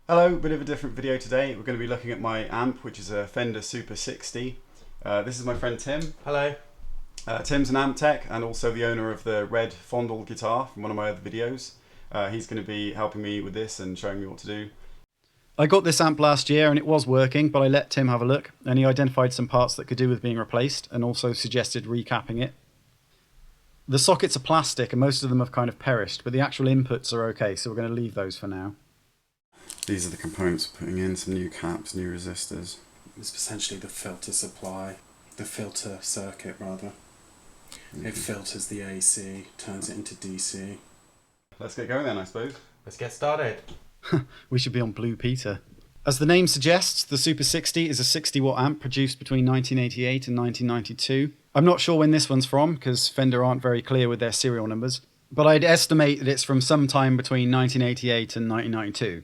Hello, bit of a different video today. We're going to be looking at my amp, which is a Fender Super 60. This is my friend Tim. Hello. Tim's an amp tech and also the owner of the red Fondle guitar from one of my other videos. He's going to be helping me with this and showing me what to do. I got this amp last year and it was working, but I let Tim have a look and he identified some parts that could do with being replaced and also suggested recapping it. The sockets are plastic and most of them have kind of perished, but the actual inputs are okay, so we're going to leave those for now. These are the components we're putting in, some new caps, new resistors. It's essentially the filter supply, the filter circuit rather. It filters the AC, turns it into DC. Let's get going then, I suppose. Let's get started. We should be on Blue Peter. As the name suggests, the Super 60 is a 60 watt amp produced between 1988 and 1992. I'm not sure when this one's from, because Fender aren't very clear with their serial numbers, but I'd estimate that it's from some time between 1988 and 1992.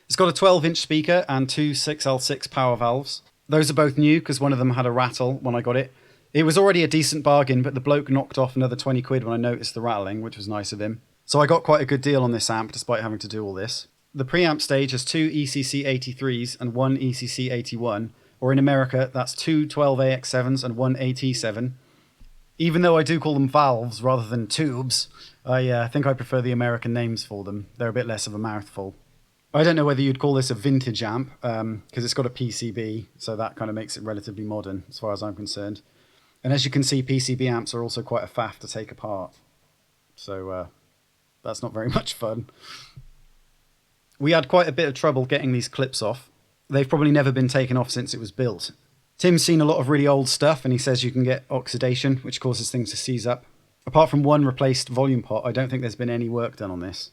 It's got a 12-inch speaker and two 6L6 power valves. Those are both new because one of them had a rattle when I got it. It was already a decent bargain, but the bloke knocked off another 20 quid when I noticed the rattling, which was nice of him. So I got quite a good deal on this amp despite having to do all this. The preamp stage has two ECC 83s and one ECC 81, or in America that's two 12AX7s and one AT7. Even though I do call them valves rather than tubes, I think I prefer the American names for them. They're a bit less of a mouthful. I don't know whether you'd call this a vintage amp, because it's got a PCB, so that kind of makes it relatively modern, as far as I'm concerned. And as you can see, PCB amps are also quite a faff to take apart. So that's not very much fun. We had quite a bit of trouble getting these clips off. They've probably never been taken off since it was built. Tim's seen a lot of really old stuff, and he says you can get oxidation, which causes things to seize up. Apart from one replaced volume pot, I don't think there's been any work done on this.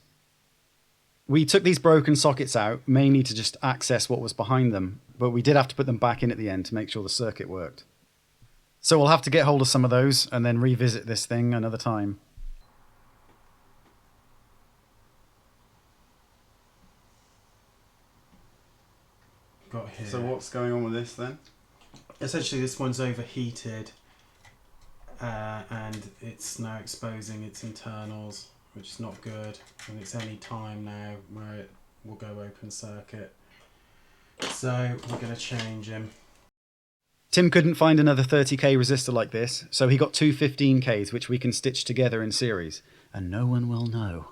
We took these broken sockets out, mainly to just access what was behind them, but we did have to put them back in at the end to make sure the circuit worked. So we'll have to get hold of some of those and then revisit this thing another time. Got here. So what's going on with this then? Essentially this one's overheated and it's now exposing its internals, which is not good, and it's any time now where it will go open circuit. So we're going to change him. Tim couldn't find another 30k resistor like this, so he got two 15ks which we can stitch together in series, and no one will know.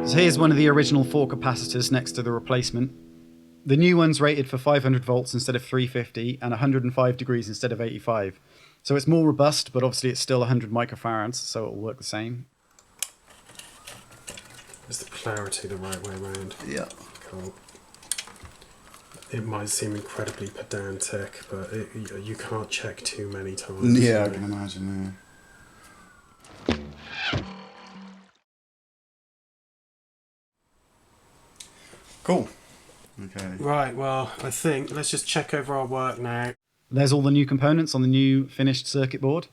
So here's one of the original 4 capacitors next to the replacement. The new one's rated for 500 volts instead of 350 and 105 degrees instead of 85. So it's more robust, but obviously it's still 100 microfarads, so it'll work the same. Is the polarity the right way around? Yeah. Cool. It might seem incredibly pedantic, but you can't check too many times. Yeah, I can imagine, yeah. Cool. Okay. Right, well, I think let's just check over our work now. There's all the new components on the new finished circuit board.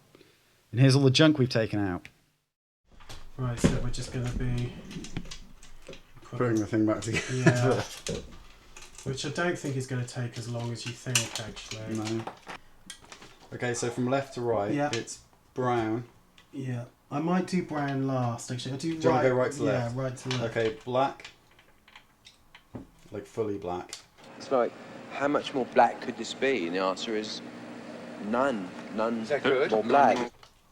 And here's all the junk we've taken out. Right, so we're just going to be Putting the thing back together. Yeah. Which I don't think is going to take as long as you think, actually. No. Okay, so from left to right, it's brown. Yeah. I might do brown last, actually. I do you want to go right to left? Yeah, right to left. Okay, black. Like fully black. It's like, how much more black could this be? And the answer is none. None Is that good? more black.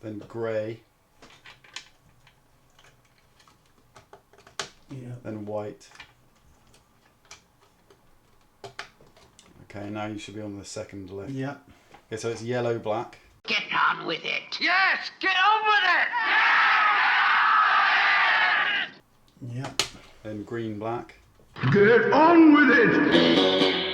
Then grey. Yeah. Then white. Okay, now you should be on the second left. Yeah. Okay, so it's yellow, black. Get on with it. Yes, get on with it. Yeah. Then green, black. Get on with it.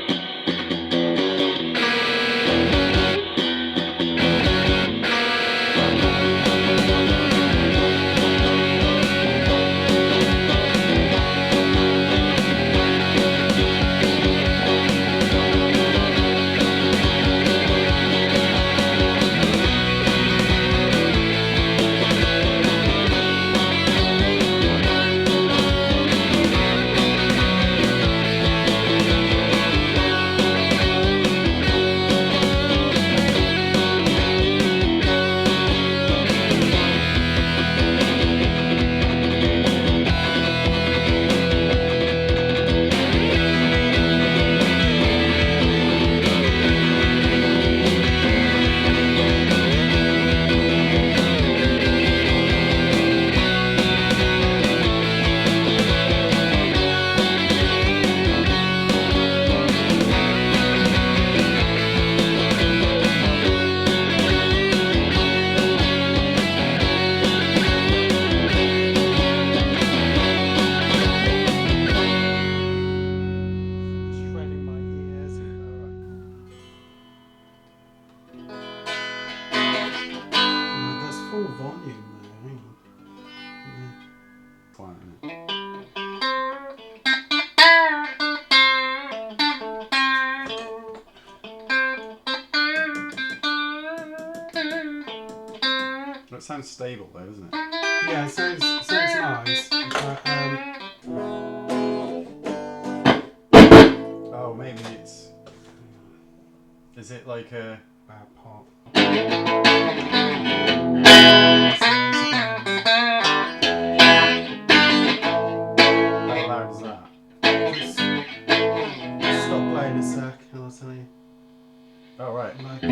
Shredding my ears. There's full volume there, hang on. Quiet, isn't it? That sounds stable though, doesn't it? Yeah, it sounds nice. But, Oh, maybe it's... Is it like a... bad pop. How loud is that? Stop playing a sec, and I'll tell you. Oh, right. Like,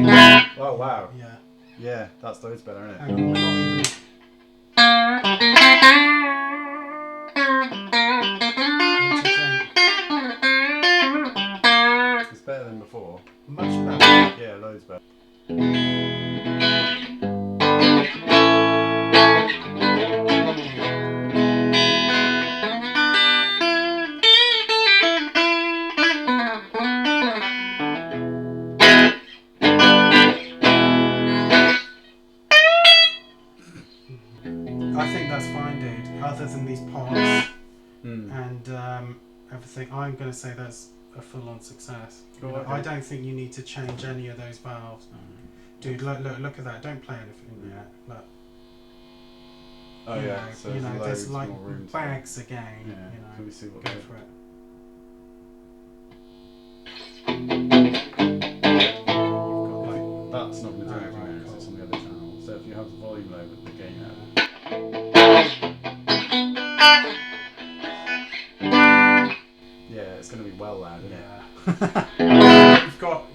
Oh, wow. yeah. Yeah, that's loads better, isn't it? Hang on, we're not even. What do you think? It's better than before. Much better. Yeah, loads better. I think that's fine, dude. Other than these pods Mm. and everything, I'm going to say that's a full-on success. Cool, You know, okay. I don't think you need to change any of those valves. Dude, look at that. Don't play anything yet. Look. Oh, You yeah. know, So you know, there's there's loads like more room to... bags again. Yeah, You know, let me see what go they- for it. Like, that's not going to do Right, anything right, now 'cause cool. it's on the other channel. So if you have the volume low but the gain up. Yeah, it's going to be well loud, isn't it? Yeah.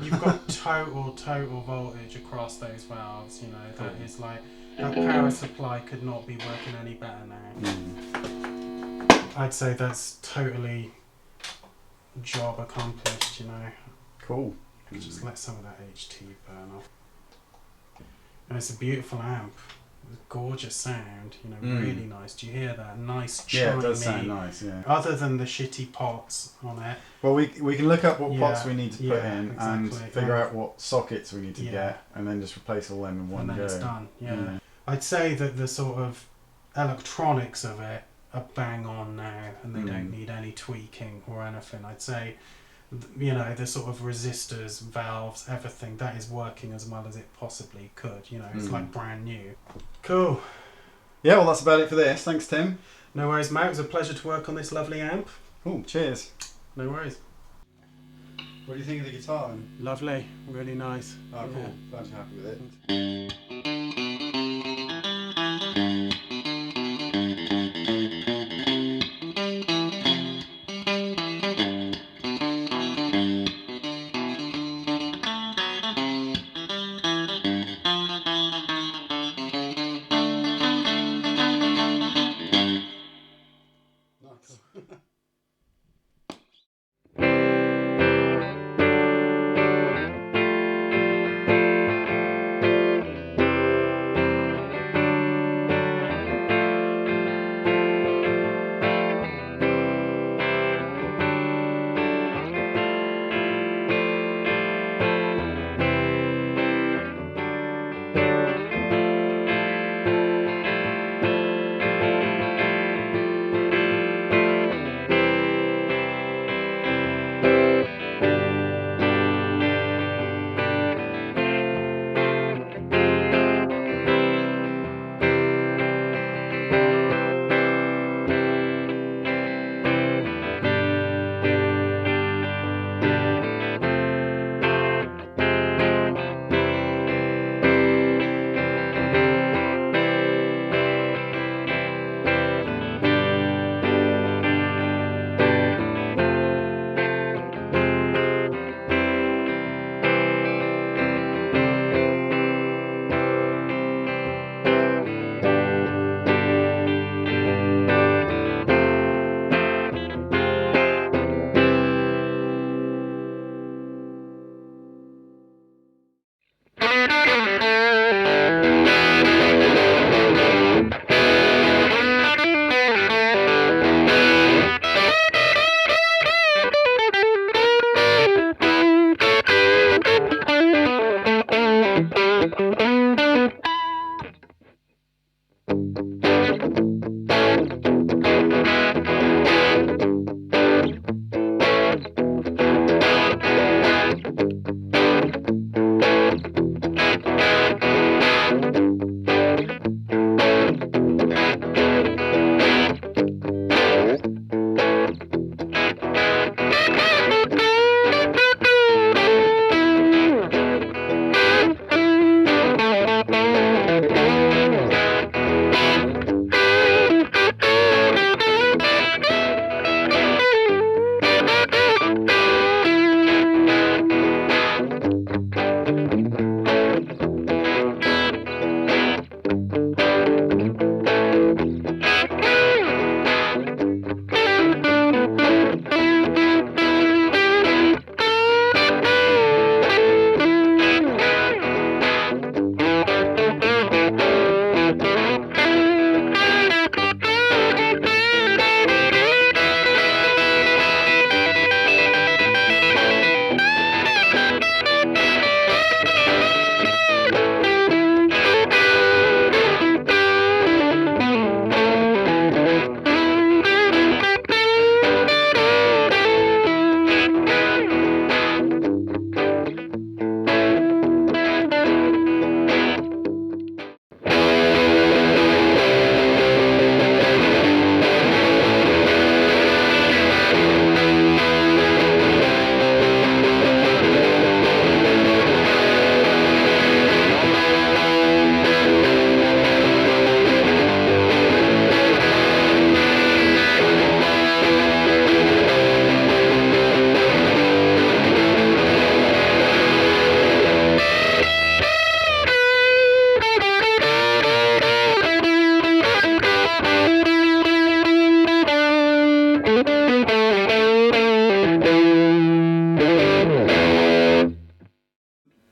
you've got total voltage across those valves. You know that Cool. is like that power supply could not be working any better now. Mm. I'd say that's totally job accomplished. You know, Cool. just let some of that HT burn off. And it's a beautiful amp. Gorgeous sound, you know, really nice. Do you hear that? Nice chimey. Yeah, it does sound nice, yeah. Other than the shitty pots on it. Well, we can look up what pots Yeah, we need to put yeah, in exactly. and figure out what sockets we need to Yeah. get and then just replace all them in one And then go. it's done. Yeah. Yeah. I'd say that the sort of electronics of it are bang on now, and they don't need any tweaking or anything. I'd say, you know, the sort of resistors, valves, everything, that is working as well as it possibly could. You know, it's like brand new. Cool. Yeah, well, that's about it for this. Thanks, Tim. No worries, Matt. It was a pleasure to work on this lovely amp. Oh, cheers. No worries. What do you think of the guitar then? Lovely. Really nice. Oh, cool. Yeah. Glad you're happy with it.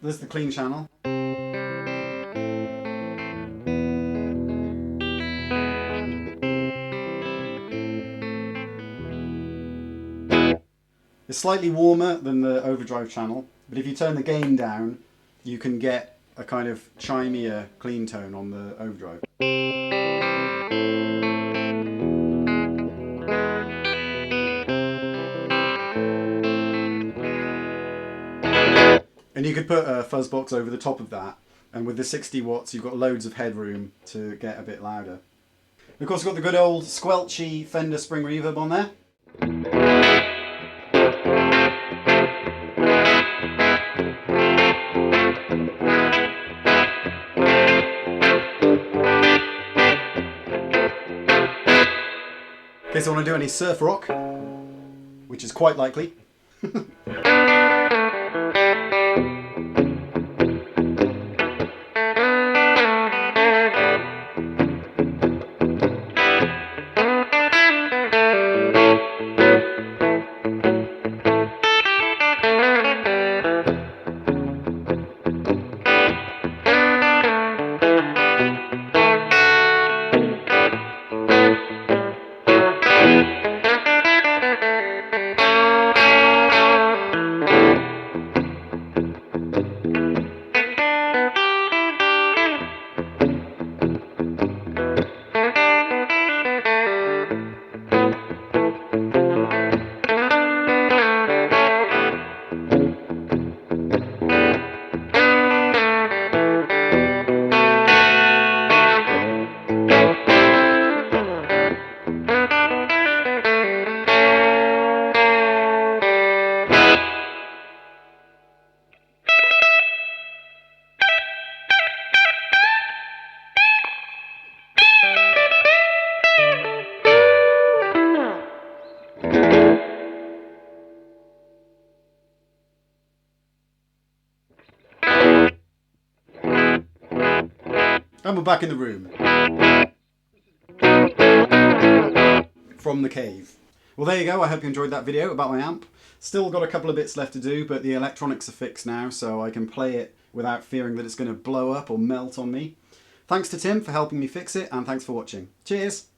There's the clean channel. It's slightly warmer than the overdrive channel, but if you turn the gain down, you can get a kind of chimier clean tone on the overdrive. And you could put a fuzz box over the top of that, and with the 60 watts you've got loads of headroom to get a bit louder. Of course, we've got the good old squelchy Fender spring reverb on there. In case I want to do any surf rock, which is quite likely. And we're back in the room. From the cave. Well, there you go. I hope you enjoyed that video about my amp. Still got a couple of bits left to do, but the electronics are fixed now, so I can play it without fearing that it's going to blow up or melt on me. Thanks to Tim for helping me fix it, and thanks for watching. Cheers!